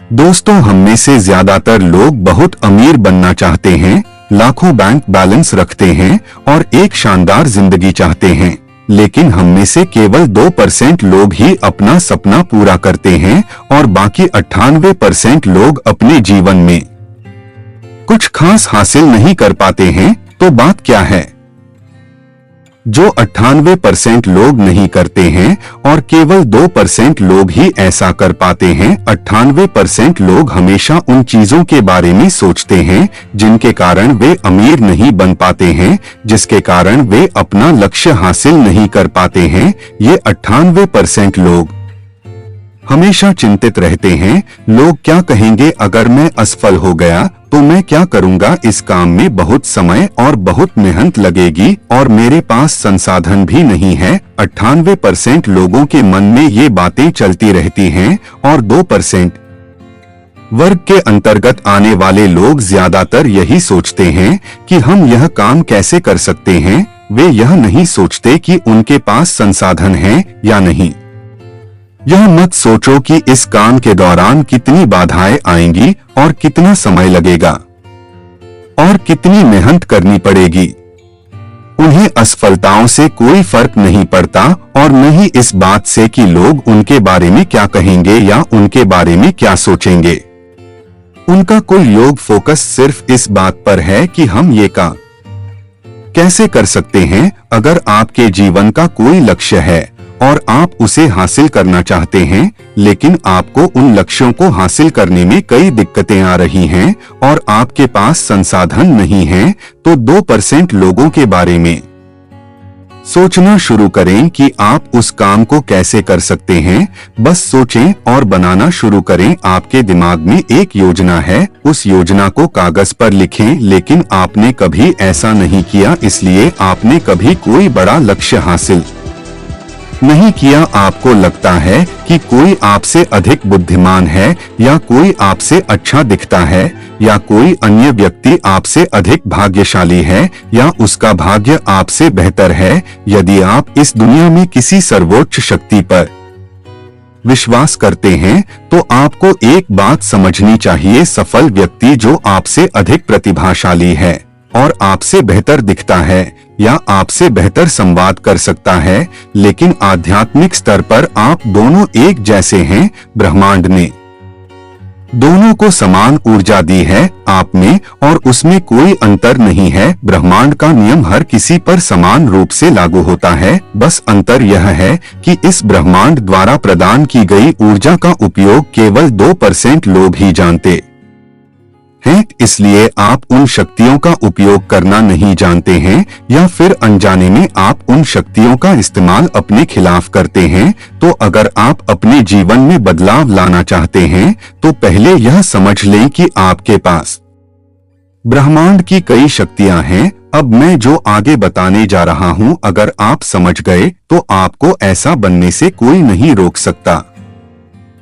दोस्तों, हम में से ज्यादातर लोग बहुत अमीर बनना चाहते हैं, लाखों बैंक बैलेंस रखते हैं और एक शानदार जिंदगी चाहते हैं। लेकिन हम में से केवल 2% लोग ही अपना सपना पूरा करते हैं और बाकी 98% लोग अपने जीवन में कुछ खास हासिल नहीं कर पाते हैं। तो बात क्या है जो 98% लोग नहीं करते हैं और केवल 2% लोग ही ऐसा कर पाते हैं? 98% लोग हमेशा उन चीजों के बारे में सोचते हैं जिनके कारण वे अमीर नहीं बन पाते हैं, जिसके कारण वे अपना लक्ष्य हासिल नहीं कर पाते हैं। ये 98% लोग हमेशा चिंतित रहते हैं, लोग क्या कहेंगे अगर मैं असफल हो गया, तो मैं क्या करूंगा, इस काम में बहुत समय और बहुत मेहनत लगेगी और मेरे पास संसाधन भी नहीं है। 98% लोगों के मन में ये बातें चलती रहती हैं और 2% वर्ग के अंतर्गत आने वाले लोग ज्यादातर यही सोचते हैं कि हम यह काम कैसे कर सकते हैं। वे यह नहीं सोचते कि उनके पास संसाधन है या नहीं। यह मत सोचो कि इस काम के दौरान कितनी बाधाएं आएंगी और कितना समय लगेगा और कितनी मेहनत करनी पड़ेगी। उन्हें असफलताओं से कोई फर्क नहीं पड़ता और न ही इस बात से कि लोग उनके बारे में क्या कहेंगे या उनके बारे में क्या सोचेंगे। उनका कुल योग फोकस सिर्फ इस बात पर है कि हम ये काम कैसे कर सकते हैं। अगर आपके जीवन का कोई लक्ष्य है और आप उसे हासिल करना चाहते हैं, लेकिन आपको उन लक्ष्यों को हासिल करने में कई दिक्कतें आ रही हैं और आपके पास संसाधन नहीं है, तो 2% लोगों के बारे में सोचना शुरू करें कि आप उस काम को कैसे कर सकते हैं। बस सोचें और बनाना शुरू करें। आपके दिमाग में एक योजना है, उस योजना को कागज पर लिखें, लेकिन आपने कभी ऐसा नहीं किया, इसलिए आपने कभी कोई बड़ा लक्ष्य हासिल नहीं किया। आपको लगता है कि कोई आपसे अधिक बुद्धिमान है या कोई आपसे अच्छा दिखता है या कोई अन्य व्यक्ति आपसे अधिक भाग्यशाली है या उसका भाग्य आपसे बेहतर है। यदि आप इस दुनिया में किसी सर्वोच्च शक्ति पर विश्वास करते हैं, तो आपको एक बात समझनी चाहिए, सफल व्यक्ति जो आपसे अधिक प्रतिभाशाली है और आपसे बेहतर दिखता है या आपसे बेहतर संवाद कर सकता है, लेकिन आध्यात्मिक स्तर पर आप दोनों एक जैसे हैं। ब्रह्मांड ने दोनों को समान ऊर्जा दी है, आप में और उसमें कोई अंतर नहीं है। ब्रह्मांड का नियम हर किसी पर समान रूप से लागू होता है। बस अंतर यह है कि इस ब्रह्मांड द्वारा प्रदान की गई ऊर्जा का उपयोग केवल 2% लोग ही जानते हैं। इसलिए आप उन शक्तियों का उपयोग करना नहीं जानते हैं या फिर अनजाने में आप उन शक्तियों का इस्तेमाल अपने खिलाफ करते हैं। तो अगर आप अपने जीवन में बदलाव लाना चाहते हैं, तो पहले यह समझ लें कि आपके पास ब्रह्मांड की कई शक्तियां हैं। अब मैं जो आगे बताने जा रहा हूं, अगर आप समझ गए तो आपको ऐसा बनने से कोई नहीं रोक सकता।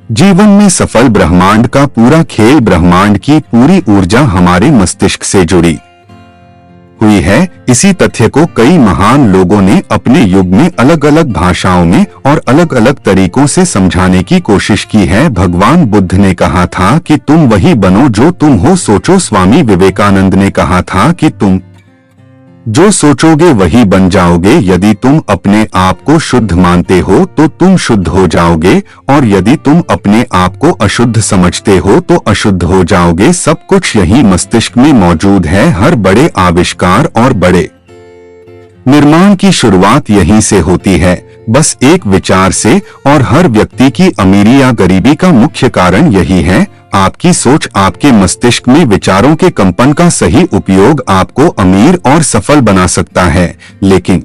जीवन में सफल ब्रह्मांड का पूरा खेल, ब्रह्मांड की पूरी ऊर्जा हमारे मस्तिष्क से जुड़ी हुई है। इसी तथ्य को कई महान लोगों ने अपने युग में अलग अलग भाषाओं में और अलग अलग तरीकों से समझाने की कोशिश की है। भगवान बुद्ध ने कहा था कि तुम वही बनो जो तुम हो। सोचो, स्वामी विवेकानंद ने कहा था कि तुम जो सोचोगे वही बन जाओगे। यदि तुम अपने आप को शुद्ध मानते हो तो तुम शुद्ध हो जाओगे और यदि तुम अपने आप को अशुद्ध समझते हो तो अशुद्ध हो जाओगे। सब कुछ यही मस्तिष्क में मौजूद है। हर बड़े आविष्कार और बड़े निर्माण की शुरुआत यहीं से होती है, बस एक विचार से। और हर व्यक्ति की अमीरी या गरीबी का मुख्य कारण यही है, आपकी सोच। आपके मस्तिष्क में विचारों के कंपन का सही उपयोग आपको अमीर और सफल बना सकता है, लेकिन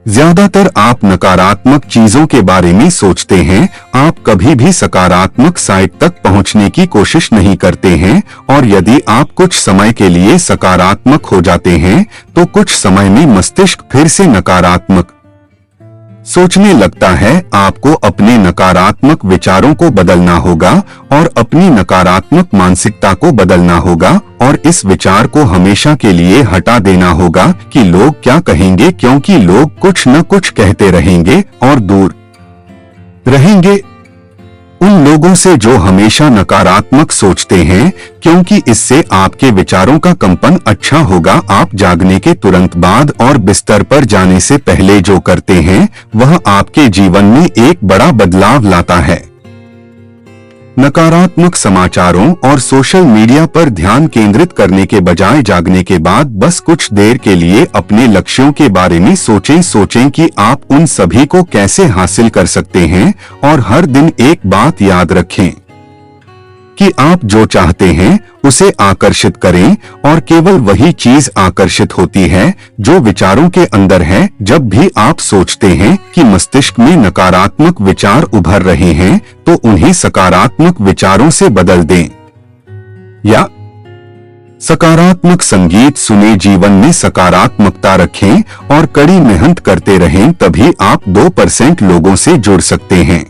ज्यादातर आप नकारात्मक चीजों के बारे में सोचते हैं। आप कभी भी सकारात्मक साइड तक पहुंचने की कोशिश नहीं करते हैं और यदि आप कुछ समय के लिए सकारात्मक हो जाते हैं, तो कुछ समय में मस्तिष्क फिर से नकारात्मक सोचने लगता है। आपको अपने नकारात्मक विचारों को बदलना होगा और अपनी नकारात्मक मानसिकता को बदलना होगा और इस विचार को हमेशा के लिए हटा देना होगा कि लोग क्या कहेंगे, क्योंकि लोग कुछ न कुछ कहते रहेंगे और दूर रहेंगे। उन लोगों से जो हमेशा नकारात्मक सोचते हैं, क्योंकि इससे आपके विचारों का कंपन अच्छा होगा। आप जागने के तुरंत बाद और बिस्तर पर जाने से पहले जो करते हैं वह आपके जीवन में एक बड़ा बदलाव लाता है। नकारात्मक समाचारों और सोशल मीडिया पर ध्यान केंद्रित करने के बजाय जागने के बाद बस कुछ देर के लिए अपने लक्ष्यों के बारे में सोचें कि आप उन सभी को कैसे हासिल कर सकते हैं, और हर दिन एक बात याद रखें कि आप जो चाहते हैं उसे आकर्षित करें, और केवल वही चीज आकर्षित होती है जो विचारों के अंदर है। जब भी आप सोचते हैं कि मस्तिष्क में नकारात्मक विचार उभर रहे हैं, तो उन्हें सकारात्मक विचारों से बदल दें या सकारात्मक संगीत सुने। जीवन में सकारात्मकता रखें और कड़ी मेहनत करते रहें, तभी आप 2% लोगों से जुड़ सकते हैं।